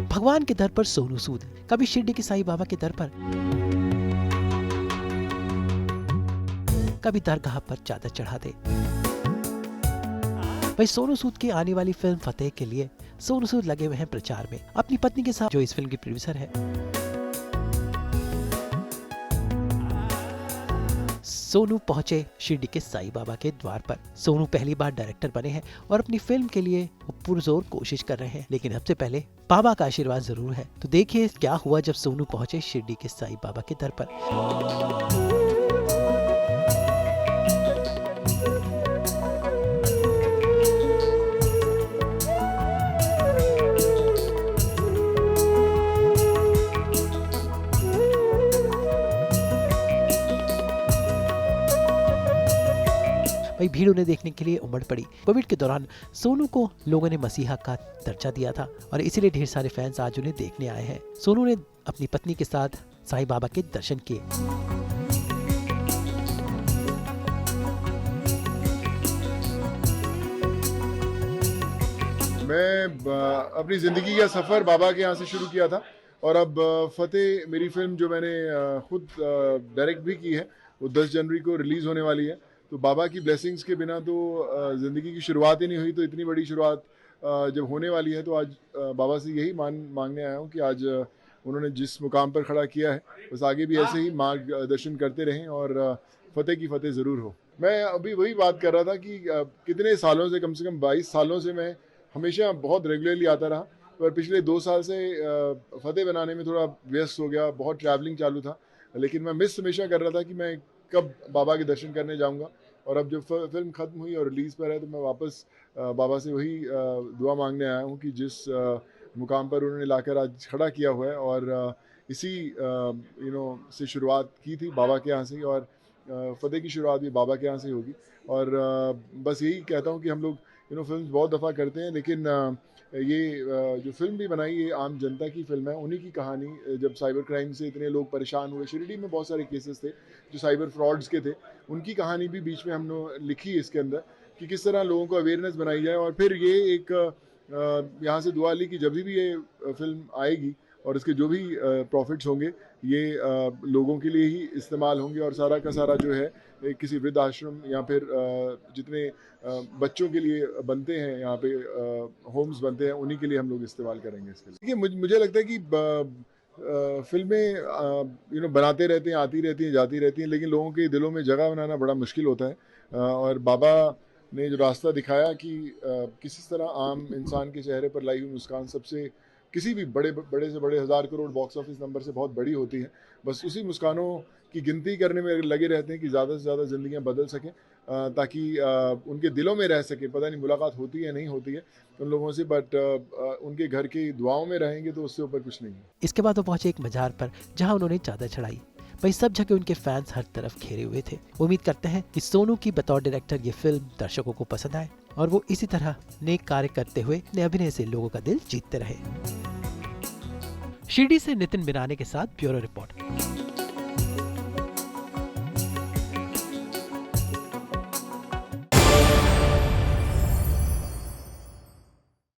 भगवान के दर पर सोनू सूद, कभी शिरडी के साईं बाबा के दर पर, कभी दरगाह पर चादर चढ़ा दे। भाई सोनू सूद की आने वाली फिल्म फतेह के लिए सोनू सूद लगे हुए हैं प्रचार में अपनी पत्नी के साथ, जो इस फिल्म की प्रोड्यूसर है। सोनू पहुंचे शिरडी के साईं बाबा के द्वार पर। सोनू पहली बार डायरेक्टर बने हैं और अपनी फिल्म के लिए पुरजोर कोशिश कर रहे हैं, लेकिन सबसे पहले बाबा का आशीर्वाद जरूर है। तो देखिए क्या हुआ जब सोनू पहुंचे शिरडी के साईं बाबा के दर पर। भाई भीड़ उन्हें देखने के लिए उमड़ पड़ी। कोविड के दौरान सोनू को लोगों ने मसीहा का दर्जा दिया था और इसीलिए ढेर सारे फैंस आज उन्हें देखने आए हैं। सोनू ने अपनी पत्नी के साथ साईं बाबा के दर्शन किए। मैं अपनी ज़िंदगी का सफ़र बाबा के यहाँ से शुरू किया था और अब फतेह मेरी फिल्म जो मैंने खुद डायरेक्ट भी की है वो 10 जनवरी को रिलीज़ होने वाली है। तो बाबा की ब्लेसिंग्स के बिना तो ज़िंदगी की शुरुआत ही नहीं हुई, तो इतनी बड़ी शुरुआत जब होने वाली है तो आज बाबा से यही मांगने आया हूँ कि आज उन्होंने जिस मुकाम पर खड़ा किया है बस आगे भी ऐसे ही मार्गदर्शन करते रहें और फतेह की फतेह ज़रूर हो। मैं अभी वही बात कर रहा था कि कितने सालों से, कम 22 सालों से मैं हमेशा बहुत रेगुलरली आता रहा, पर पिछले 2 साल से फतेह बनाने में थोड़ा व्यस्त हो गया, बहुत ट्रैवलिंग चालू था, लेकिन मैं मिस हमेशा कर रहा था कि मैं कब बाबा के दर्शन करने जाऊंगा। और अब जब फिल्म ख़त्म हुई और रिलीज़ पर है तो मैं वापस बाबा से वही दुआ मांगने आया हूँ कि जिस मुकाम पर उन्होंने लाकर आज खड़ा किया हुआ है और इसी से शुरुआत की थी बाबा के यहाँ से ही, और फतेह की शुरुआत भी बाबा के यहाँ से ही होगी। और बस यही कहता हूँ कि हम लोग फिल्म बहुत दफ़ा करते हैं, लेकिन ये जो फिल्म भी बनाई ये आम जनता की फिल्म है, उन्हीं की कहानी। जब साइबर क्राइम से इतने लोग परेशान हुए, शिरडी में बहुत सारे केसेस थे जो साइबर फ्रॉड्स के थे, उनकी कहानी भी बीच में हमने लिखी है इसके अंदर कि किस तरह लोगों को अवेयरनेस बनाई जाए। और फिर ये एक यहाँ से दुआ ली कि जब भी ये फिल्म आएगी और इसके जो भी प्रॉफिट्स होंगे ये लोगों के लिए ही इस्तेमाल होंगे और सारा का सारा जो है किसी वृद्ध आश्रम या फिर जितने बच्चों के लिए बनते हैं यहाँ पे होम्स बनते हैं उन्हीं के लिए हम लोग इस्तेमाल करेंगे इसके लिए। देखिए मुझे लगता है कि फिल्में बनाते रहते हैं, आती रहती हैं, जाती रहती हैं, लेकिन लोगों के दिलों में जगह बनाना बड़ा मुश्किल होता है। और बाबा ने जो रास्ता दिखाया कि किस तरह आम इंसान के चेहरे पर लाई हुई मुस्कान सबसे किसी भी बड़े से बड़े 1000 करोड़ बॉक्स ऑफिस नंबर से बहुत बड़ी होती है। बस उसी मुस्कानों की गिनती करने में लगे रहते हैं कि ज़्यादा से ज़्यादा ज़िंदगियाँ बदल सकें, ताकि उनके दिलों में रह सके। पता नहीं मुलाकात होती है नहीं होती है उन लोगों से, बट उनके घर की दुआओं में रहेंगे तो उससे ऊपर कुछ नहीं है। इसके बाद वो पहुंचे एक मजार पर जहां उन्होंने चादर चढ़ाई। वही सब जगह उनके फैंस हर तरफ घेरे हुए थे। उम्मीद करते हैं कि सोनू की बतौर डायरेक्टर ये फिल्म दर्शकों को पसंद आए और वो इसी तरह नेक कार्य करते हुए अपने अभिनय से लोगों का दिल जीतते रहे। शिरडी से नितिन बिराने के साथ ब्यूरो रिपोर्ट।